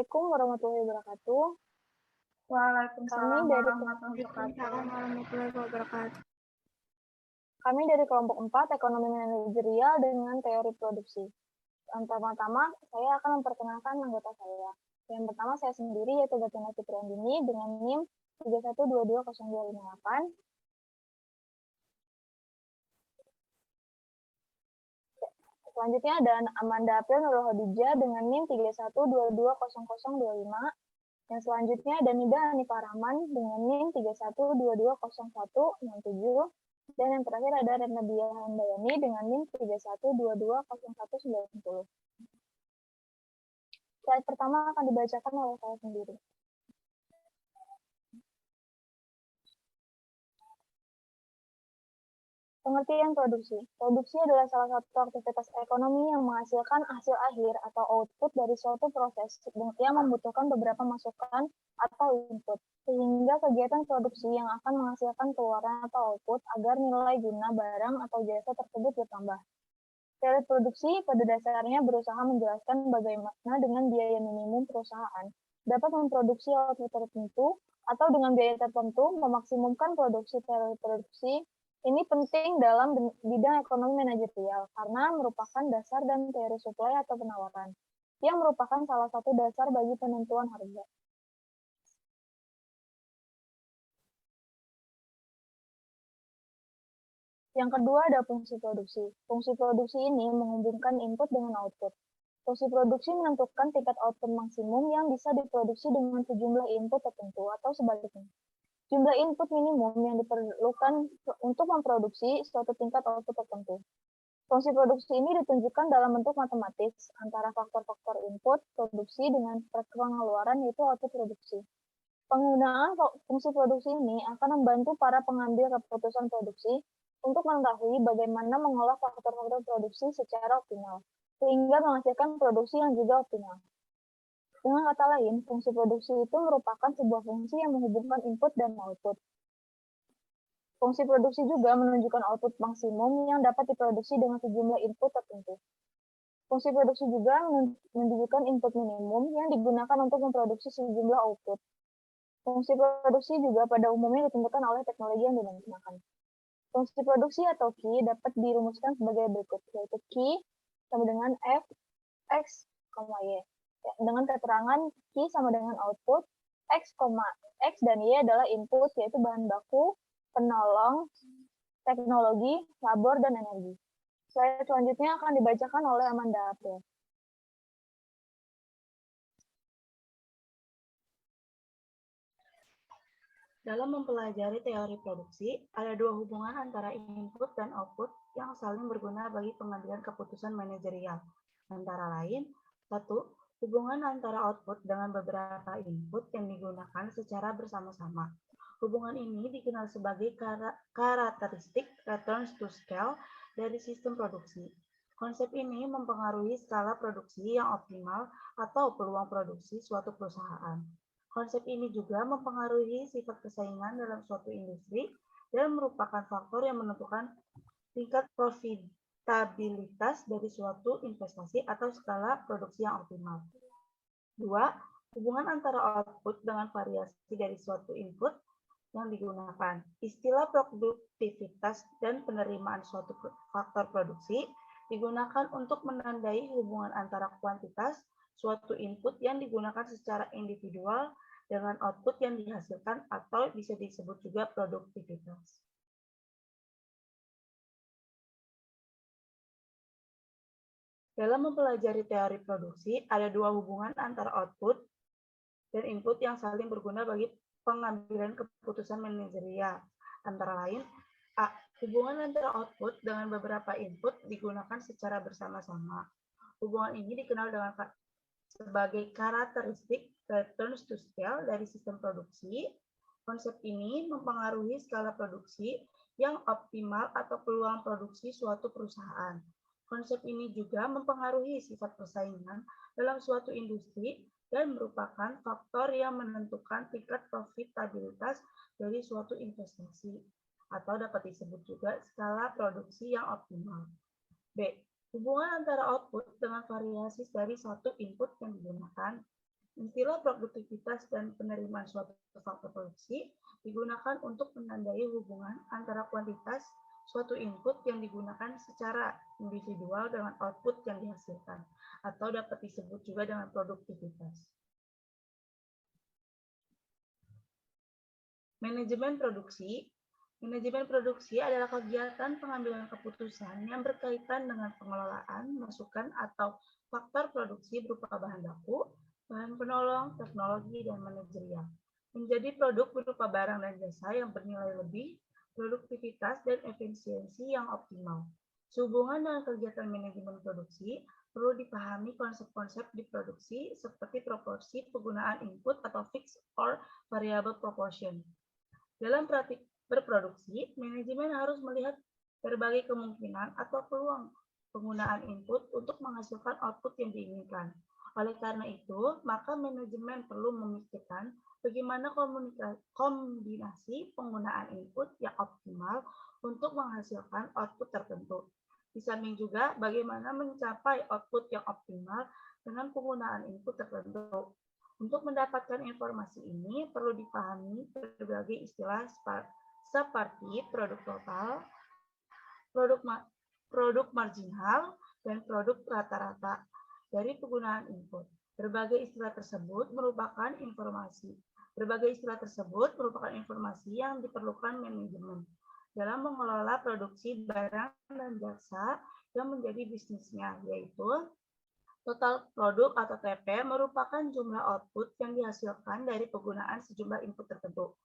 Assalamualaikum warahmatullahi wabarakatuh. Waalaikumsalam Kami dari warahmatullahi wabarakatuh. kami dari kelompok 4 Ekonomi Manajerial dengan Teori Produksi. Yang pertama-tama, saya akan memperkenalkan anggota saya. Yang pertama saya sendiri yaitu Gatina Fitri Andini dengan NIM 31220258. Selanjutnya ada Amanda April Nurul Khadijah dengan NIM 31220025. Yang selanjutnya ada Nida Hanifah Rahman dengan NIM 31220167. Dan yang terakhir ada Retna Dia Handayani dengan NIM 31220190. Slide pertama akan dibacakan oleh saya sendiri. Pengertian produksi. Produksi adalah salah satu aktivitas ekonomi yang menghasilkan hasil akhir atau output dari suatu proses yang membutuhkan beberapa masukan atau input, sehingga kegiatan produksi yang akan menghasilkan keluaran atau output agar nilai guna barang atau jasa tersebut bertambah. Teori produksi pada dasarnya berusaha menjelaskan bagaimana dengan biaya minimum perusahaan dapat memproduksi output tertentu atau dengan biaya tertentu memaksimumkan produksi. Teori produksi ini penting dalam bidang ekonomi manajerial karena merupakan dasar dan teori suplai atau penawaran, yang merupakan salah satu dasar bagi penentuan harga. Yang kedua ada fungsi produksi. Fungsi produksi ini menghubungkan input dengan output. Fungsi produksi menentukan tingkat output maksimum yang bisa diproduksi dengan sejumlah input tertentu atau sebaliknya. Jumlah input minimum yang diperlukan untuk memproduksi suatu tingkat output tertentu. Fungsi produksi ini ditunjukkan dalam bentuk matematis antara faktor-faktor input produksi dengan pengeluaran yaitu output produksi. Penggunaan fungsi produksi ini akan membantu para pengambil keputusan produksi untuk mengetahui bagaimana mengolah faktor-faktor produksi secara optimal, sehingga menghasilkan produksi yang juga optimal. Dengan kata lain, fungsi produksi itu merupakan sebuah fungsi yang menghubungkan input dan output. Fungsi produksi juga menunjukkan output maksimum yang dapat diproduksi dengan sejumlah input tertentu. Fungsi produksi juga menunjukkan input minimum yang digunakan untuk memproduksi sejumlah output. Fungsi produksi juga pada umumnya ditentukan oleh teknologi yang digunakan. Fungsi produksi atau Q dapat dirumuskan sebagai berikut, yaitu Q sama dengan F, X, Y. Dengan keterangan Q sama dengan output, X, dan Y adalah input, yaitu bahan baku, penolong, teknologi, labor, dan energi. Slide selanjutnya akan dibacakan oleh Amanda April. Dalam mempelajari teori produksi, ada dua hubungan antara input dan output yang saling berguna bagi pengambilan keputusan manajerial. Antara lain, satu, hubungan antara output dengan beberapa input yang digunakan secara bersama-sama. Hubungan ini dikenal sebagai karakteristik returns to scale dari sistem produksi. Konsep ini mempengaruhi skala produksi yang optimal atau peluang produksi suatu perusahaan. Konsep ini juga mempengaruhi sifat persaingan dalam suatu industri dan merupakan faktor yang menentukan tingkat profitabilitas dari suatu investasi atau skala produksi yang optimal. 2. Hubungan antara output dengan variasi dari suatu input yang digunakan. Istilah produktivitas dan penerimaan suatu faktor produksi digunakan untuk menandai hubungan antara kuantitas suatu input yang digunakan secara individual dengan output yang dihasilkan atau bisa disebut juga produktivitas. Dalam mempelajari teori produksi, ada dua hubungan antara output dan input yang saling berguna bagi pengambilan keputusan manajerial. Antara lain, A. Hubungan antara output dengan beberapa input digunakan secara bersama-sama. Hubungan ini dikenal dengan sebagai karakteristik returns to scale dari sistem produksi. Konsep ini mempengaruhi skala produksi yang optimal atau peluang produksi suatu perusahaan. Konsep ini juga mempengaruhi sifat persaingan dalam suatu industri dan merupakan faktor yang menentukan tingkat profitabilitas dari suatu investasi, atau dapat disebut juga skala produksi yang optimal. B. Hubungan antara output dengan variasi dari satu input yang digunakan. Istilah produktivitas dan penerimaan suatu faktor produksi digunakan untuk menandai hubungan antara kuantitas suatu input yang digunakan secara individual dengan output yang dihasilkan, atau dapat disebut juga dengan produktivitas. Manajemen produksi. Manajemen produksi adalah kegiatan pengambilan keputusan yang berkaitan dengan pengelolaan, masukan, atau faktor produksi berupa bahan baku, bahan penolong, teknologi, dan manajerial. Menjadi produk berupa barang dan jasa yang bernilai lebih, produktivitas, dan efisiensi yang optimal. Sehubungan dengan kegiatan manajemen produksi, perlu dipahami konsep-konsep di produksi seperti proporsi penggunaan input atau fixed or variable proportion. Dalam praktik berproduksi, manajemen harus melihat berbagai kemungkinan atau peluang penggunaan input untuk menghasilkan output yang diinginkan. Oleh karena itu, maka manajemen perlu memikirkan bagaimana kombinasi penggunaan input yang optimal untuk menghasilkan output tertentu. Di samping juga bagaimana mencapai output yang optimal dengan penggunaan input tertentu. Untuk mendapatkan informasi ini perlu dipahami berbagai istilah seperti produk total, produk marginal, dan produk rata-rata dari penggunaan input. Berbagai istilah tersebut merupakan informasi yang diperlukan manajemen dalam mengelola produksi barang dan jasa yang menjadi bisnisnya, yaitu total produk atau TP merupakan jumlah output yang dihasilkan dari penggunaan sejumlah input tertentu.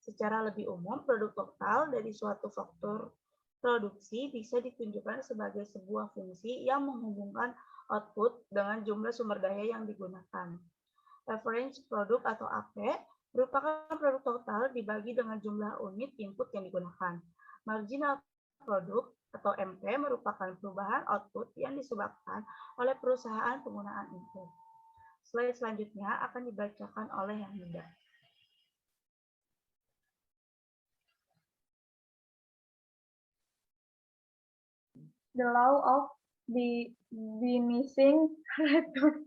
Secara lebih umum, produk total dari suatu faktor produksi bisa ditunjukkan sebagai sebuah fungsi yang menghubungkan output dengan jumlah sumber daya yang digunakan. Average produk atau AP merupakan produk total dibagi dengan jumlah unit input yang digunakan. Marginal produk atau MP merupakan perubahan output yang disebabkan oleh perusahaan penggunaan input. Slide selanjutnya akan dibacakan oleh Hamida. The law of diminishing return.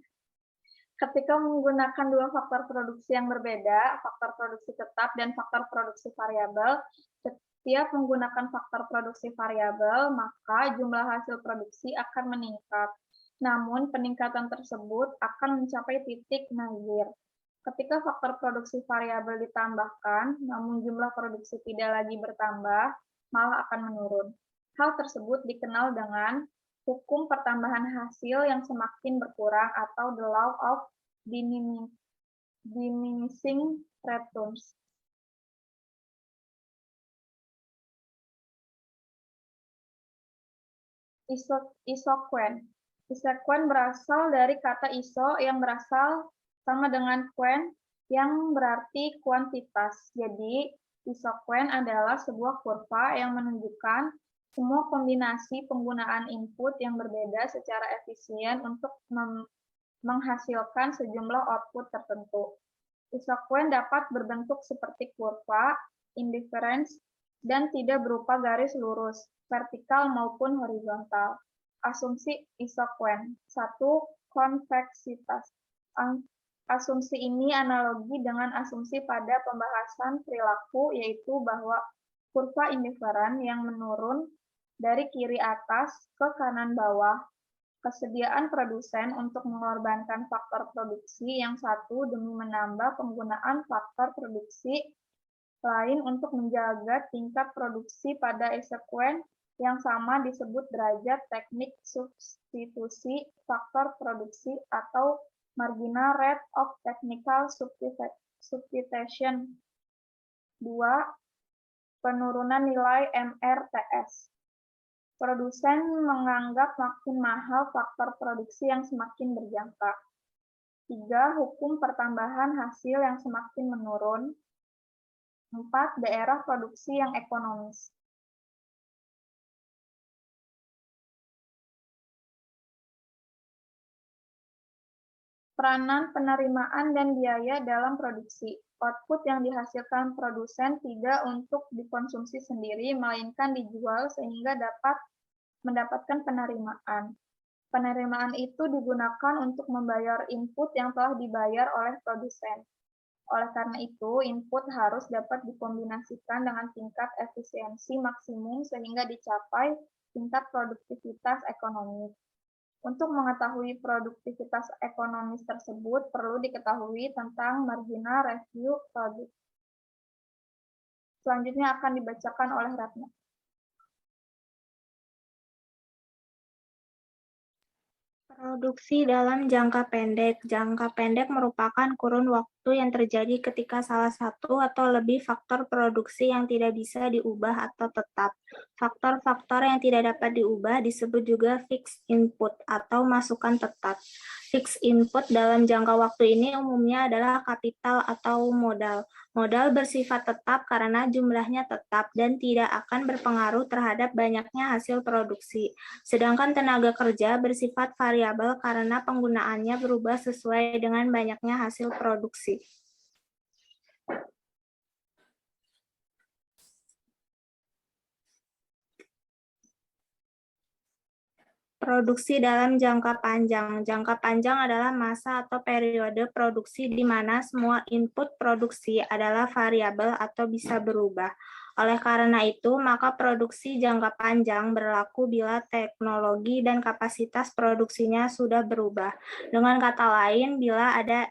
Ketika menggunakan dua faktor produksi yang berbeda, faktor produksi tetap dan faktor produksi variabel, setiap menggunakan faktor produksi variabel, maka jumlah hasil produksi akan meningkat. Namun, peningkatan tersebut akan mencapai titik nadir. Ketika faktor produksi variabel ditambahkan, namun jumlah produksi tidak lagi bertambah, malah akan menurun. Hal tersebut dikenal dengan hukum pertambahan hasil yang semakin berkurang atau the law of diminishing returns. Isoquen. Isoquen berasal dari kata iso yang berasal sama dengan quen yang berarti kuantitas. Jadi, isoquen adalah sebuah kurva yang menunjukkan semua kombinasi penggunaan input yang berbeda secara efisien untuk menghasilkan sejumlah output tertentu. Isoquen dapat berbentuk seperti kurva, indifference, dan tidak berupa garis lurus, vertikal maupun horizontal. Asumsi isoquen. 1. Konveksitas. Asumsi ini analogi dengan asumsi pada pembahasan perilaku, yaitu bahwa kurva indifferent yang menurun dari kiri atas ke kanan bawah, kesediaan produsen untuk mengorbankan faktor produksi yang satu demi menambah penggunaan faktor produksi lain untuk menjaga tingkat produksi pada isoquen yang sama disebut derajat teknik substitusi faktor produksi atau marginal rate of technical substitution. 2. Penurunan nilai MRTS. Produsen menganggap makin mahal faktor produksi yang semakin berjangka. 3. Hukum pertambahan hasil yang semakin menurun. 4. Daerah produksi yang ekonomis. Peranan penerimaan dan biaya dalam produksi. Output yang dihasilkan produsen tidak untuk dikonsumsi sendiri, melainkan dijual sehingga dapat mendapatkan penerimaan. Penerimaan itu digunakan untuk membayar input yang telah dibayar oleh produsen. Oleh karena itu, input harus dapat dikombinasikan dengan tingkat efisiensi maksimum sehingga dicapai tingkat produktivitas ekonomis. Untuk mengetahui produktivitas ekonomis tersebut, perlu diketahui tentang marginal review product. Selanjutnya akan dibacakan oleh Ratna. Produksi dalam jangka pendek. Jangka pendek merupakan kurun waktu yang terjadi ketika salah satu atau lebih faktor produksi yang tidak bisa diubah atau tetap. Faktor-faktor yang tidak dapat diubah disebut juga fixed input atau masukan tetap. Fixed input dalam jangka waktu ini umumnya adalah kapital atau modal. Modal bersifat tetap karena jumlahnya tetap dan tidak akan berpengaruh terhadap banyaknya hasil produksi. Sedangkan tenaga kerja bersifat variabel karena penggunaannya berubah sesuai dengan banyaknya hasil produksi. Produksi dalam jangka panjang. Jangka panjang adalah masa atau periode produksi di mana semua input produksi adalah variabel atau bisa berubah. Oleh karena itu, maka produksi jangka panjang berlaku bila teknologi dan kapasitas produksinya sudah berubah. Dengan kata lain, bila ada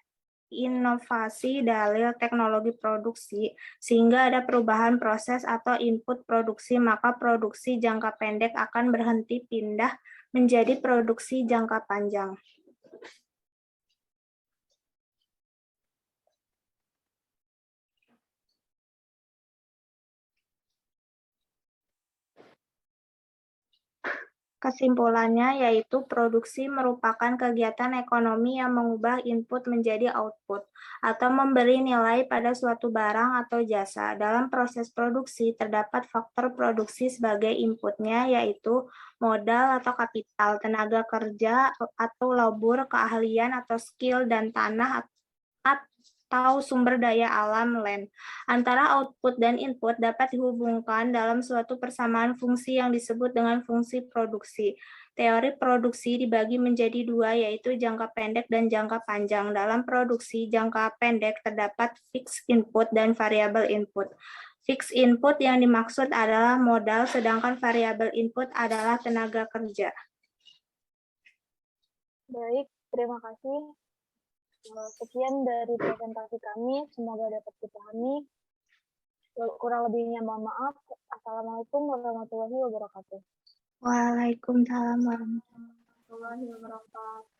inovasi dalil teknologi produksi, sehingga ada perubahan proses atau input produksi, maka produksi jangka pendek akan berhenti pindah menjadi produksi jangka panjang. Kesimpulannya yaitu produksi merupakan kegiatan ekonomi yang mengubah input menjadi output atau memberi nilai pada suatu barang atau jasa. Dalam proses produksi terdapat faktor produksi sebagai inputnya yaitu modal atau kapital, tenaga kerja atau labor, keahlian atau skill, dan tanah atau sumber daya alam land. Antara output dan input dapat dihubungkan dalam suatu persamaan fungsi yang disebut dengan fungsi produksi. Teori produksi dibagi menjadi dua, yaitu jangka pendek dan jangka panjang. Dalam produksi jangka pendek terdapat fixed input dan variable input. Fixed input yang dimaksud adalah modal, sedangkan variable input adalah tenaga kerja. Baik, terima kasih. Sekian dari presentasi kami, semoga dapat dipahami. Kurang lebihnya mohon maaf. Assalamualaikum warahmatullahi wabarakatuh. Waalaikumsalam warahmatullahi Warahmatullahi wabarakatuh.